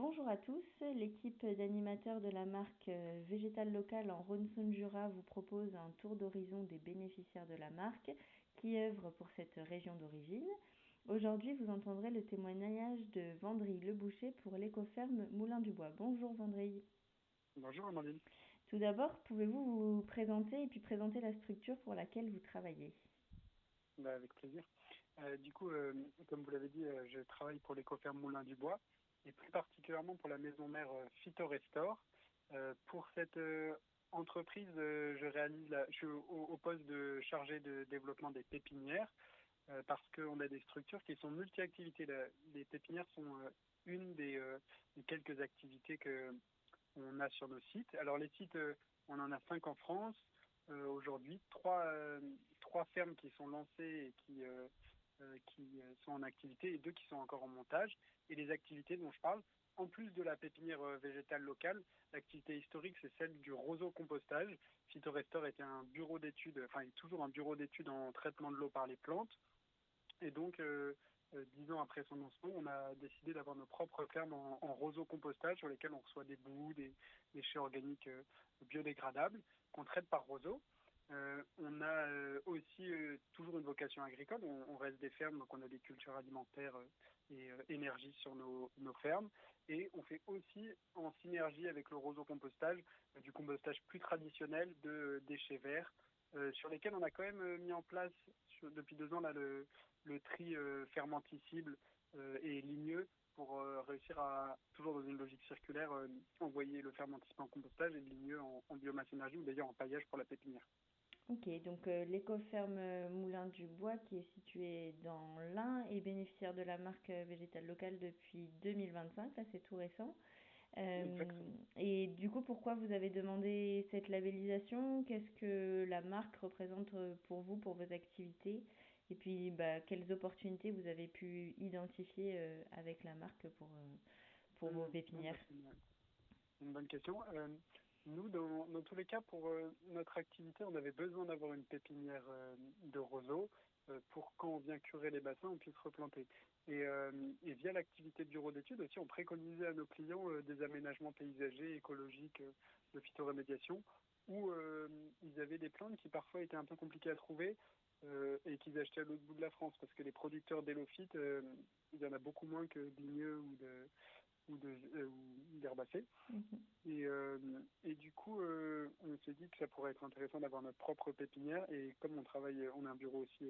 Bonjour à tous, l'équipe d'animateurs de la marque végétale locale en Rhône-Saône-Jura vous propose un tour d'horizon des bénéficiaires de la marque qui œuvrent pour cette région d'origine. Aujourd'hui, vous entendrez le témoignage de Vendry Le Boucher pour l'écoferme Moulin du Bois. Bonjour Vendry. Bonjour Amandine. Tout d'abord, pouvez-vous vous présenter et puis présenter la structure pour laquelle vous travaillez? Avec plaisir. Comme vous l'avez dit, je travaille pour l'écoferme Moulin du Bois et plus particulièrement pour la maison mère Phytorestore. Pour cette entreprise, je suis au poste de chargé de développement des pépinières parce qu'on a des structures qui sont multi-activités. Les pépinières sont des quelques activités que on a sur nos sites. Alors les sites, on en a 5 en France. Aujourd'hui, trois fermes qui sont lancées et qui sont en activité et 2 qui sont encore en montage. Et les activités dont je parle, en plus de la pépinière végétale locale, l'activité historique, c'est celle du roseau-compostage. Phytorestore était un bureau d'études, enfin est toujours un bureau d'études en traitement de l'eau par les plantes. Et donc, 10 ans après son lancement, on a décidé d'avoir nos propres fermes en roseau-compostage sur lesquelles on reçoit des boues, des déchets organiques biodégradables qu'on traite par roseau. On a aussi toujours une vocation agricole. On reste des fermes, donc on a des cultures alimentaires et énergie sur nos fermes. Et on fait aussi, en synergie avec le roseau-compostage, du compostage plus traditionnel de déchets verts, sur lesquels on a quand même mis en place depuis 2 ans là, le tri fermenticible et ligneux pour réussir à, toujours dans une logique circulaire, envoyer le fermenticible en compostage et le ligneux en biomasse énergie ou d'ailleurs en paillage pour la pépinière. Ok, donc l'écoferme Moulin du Bois qui est située dans l'Ain est bénéficiaire de la marque végétale locale depuis 2025, là c'est tout récent. Exactement. Et du coup, pourquoi vous avez demandé cette labellisation? Qu'est-ce que la marque représente pour vous, pour vos activités? Et puis, quelles opportunités vous avez pu identifier avec la marque pour vos Non, pépinières? c'est une bonne question. Nous, dans tous les cas, pour notre activité, on avait besoin d'avoir une pépinière de roseaux pour quand on vient curer les bassins, on puisse replanter. Et via l'activité de bureau d'études aussi, on préconisait à nos clients des aménagements paysagers, écologiques, de phytorémédiation, où ils avaient des plantes qui parfois étaient un peu compliquées à trouver et qu'ils achetaient à l'autre bout de la France, parce que les producteurs d'élophytes, il y en a beaucoup moins que de ligneux ou d'herbacées. Mhm. Et du coup, on s'est dit que ça pourrait être intéressant d'avoir notre propre pépinière. Et comme on travaille, on a un bureau aussi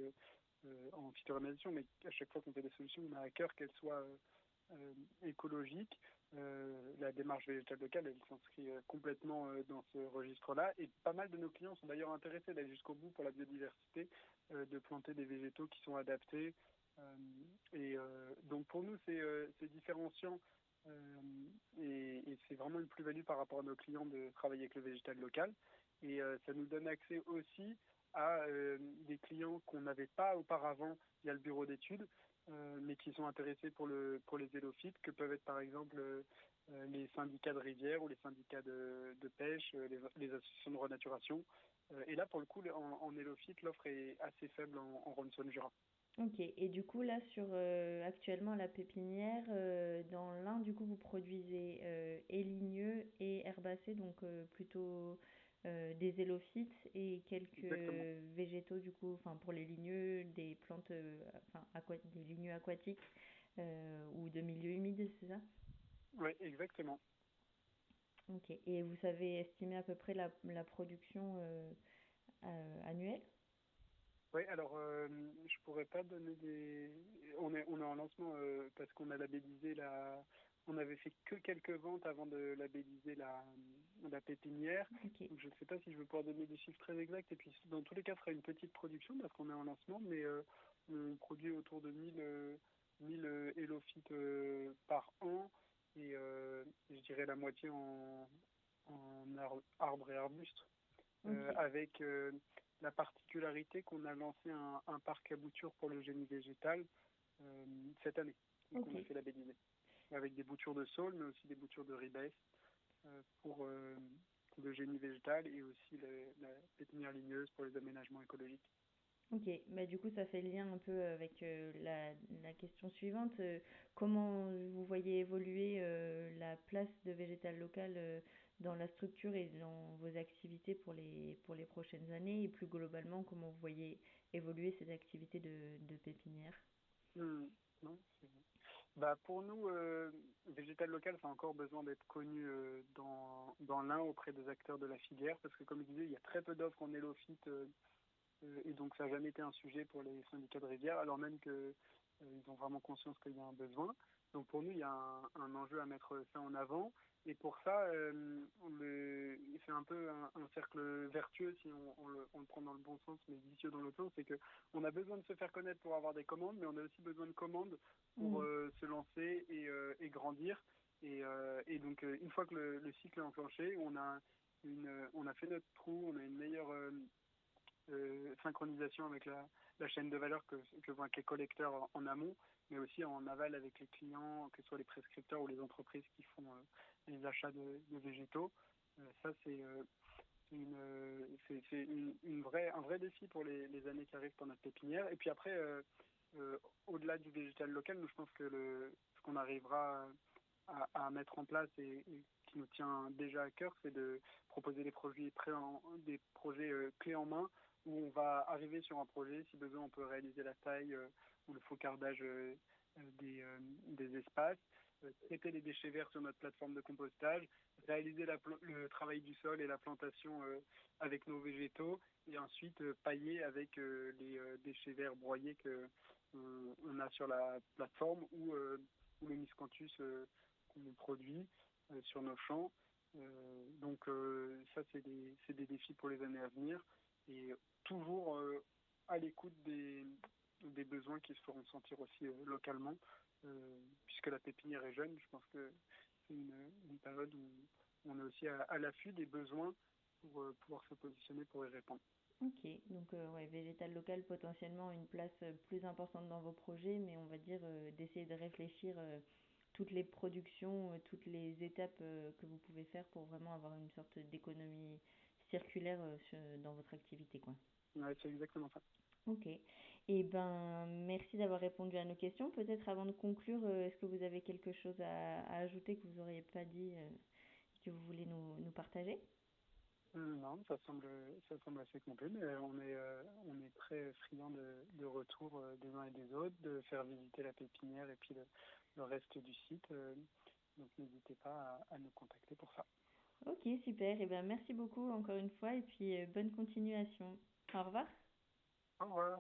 en phytorémédiation, mais à chaque fois qu'on fait des solutions, on a à cœur qu'elles soient écologiques. La démarche végétale locale, elle s'inscrit complètement dans ce registre-là. Et pas mal de nos clients sont d'ailleurs intéressés d'aller jusqu'au bout pour la biodiversité, de planter des végétaux qui sont adaptés. Donc pour nous, c'est différenciant et c'est vraiment une plus-value par rapport à nos clients de travailler avec le végétal local. Et ça nous donne accès aussi à des clients qu'on n'avait pas auparavant via le bureau d'études, mais qui sont intéressés pour les élophytes, que peuvent être par exemple les syndicats de rivière ou les syndicats de pêche, les associations de renaturation. Et là, pour le coup, en élophyte, l'offre est assez faible en Rhône-Saône-Jura. Ok, et du coup là sur actuellement la pépinière, dans l'Ain du coup vous produisez et ligneux et herbacés, donc plutôt des élophytes et quelques Exactement. végétaux du coup, enfin pour les ligneux, des plantes, enfin des ligneux aquatiques ou de milieux humides, c'est ça? Oui, exactement. Ok, et vous savez estimer à peu près la production annuelle? Oui, alors je pourrais pas donner des. On est en lancement parce qu'on a labellisé On avait fait que quelques ventes avant de labelliser la pépinière. Ok. Donc je ne sais pas si je vais pouvoir donner des chiffres très exacts. Et puis dans tous les cas, ce sera une petite production parce qu'on est en lancement, mais on produit autour de 1000 élophytes par an et je dirais la moitié en arbres et arbustes Ok. avec la particularité qu'on a lancé un parc à boutures pour le génie végétal euh, cette année. Donc Ok. on a fait labelliser avec des boutures de saule, mais aussi des boutures de ribes pour le génie végétal et aussi la pépinière ligneuse pour les aménagements écologiques. Ok, bah du coup ça fait le lien un peu avec la question suivante. Comment vous voyez évoluer place de végétal local dans la structure et dans vos activités pour les prochaines années et plus globalement, comment vous voyez évoluer ces activités de pépinière? Hmm, non, bah, pour nous, Végétal Local, ça a encore besoin d'être connu dans l'Ain auprès des acteurs de la filière, parce que comme je disais, il y a très peu d'offres en hélophyte, et donc ça n'a jamais été un sujet pour les syndicats de rivière, alors même que ils ont vraiment conscience qu'il y a un besoin. Donc pour nous, il y a un enjeu à mettre ça en avant. Et pour ça, c'est un peu un cercle vertueux si on le prend dans le bon sens, mais vicieux dans l'autre sens. C'est qu'on a besoin de se faire connaître pour avoir des commandes, mais on a aussi besoin de commandes pour Mm. se lancer et grandir. Et donc, une fois que le cycle est enclenché, on a fait notre trou, on a une meilleure synchronisation avec la chaîne de valeur que vont être les collecteurs en amont, mais aussi en aval avec les clients, que ce soit les prescripteurs ou les entreprises qui font les achats de végétaux. Ça, un vrai défi pour les années qui arrivent pour notre pépinière. Et puis après, au-delà du végétal local, nous, je pense que ce qu'on arrivera à mettre en place et qui nous tient déjà à cœur, c'est de proposer des projets clés en main où on va arriver sur un projet, si besoin, on peut réaliser la taille ou le focardage des espaces, traiter les déchets verts sur notre plateforme de compostage, réaliser le travail du sol et la plantation avec nos végétaux, et ensuite pailler avec les déchets verts broyés on a sur la plateforme ou le miscanthus qu'on produit sur nos champs. Donc ça, c'est des défis pour les années à venir et toujours à l'écoute des besoins qui se feront sentir aussi localement, puisque la pépinière est jeune. Je pense que c'est une période où on est aussi à l'affût des besoins pour pouvoir se positionner pour y répondre. Ok, donc ouais, végétal local potentiellement une place plus importante dans vos projets, mais on va dire d'essayer de réfléchir toutes les productions, toutes les étapes que vous pouvez faire pour vraiment avoir une sorte d'économie circulaire dans votre activité, quoi. Ouais, c'est exactement ça. Ok, et ben merci d'avoir répondu à nos questions. Peut-être avant de conclure, est-ce que vous avez quelque chose à ajouter que vous n'auriez pas dit que vous voulez nous partager? Non, ça semble assez complet, mais on est très friand de retour des uns et des autres, de faire visiter la pépinière et puis le reste du site. Donc n'hésitez pas à nous contacter pour ça. Ok, super. Et ben merci beaucoup encore une fois et puis bonne continuation. Au revoir. Au revoir.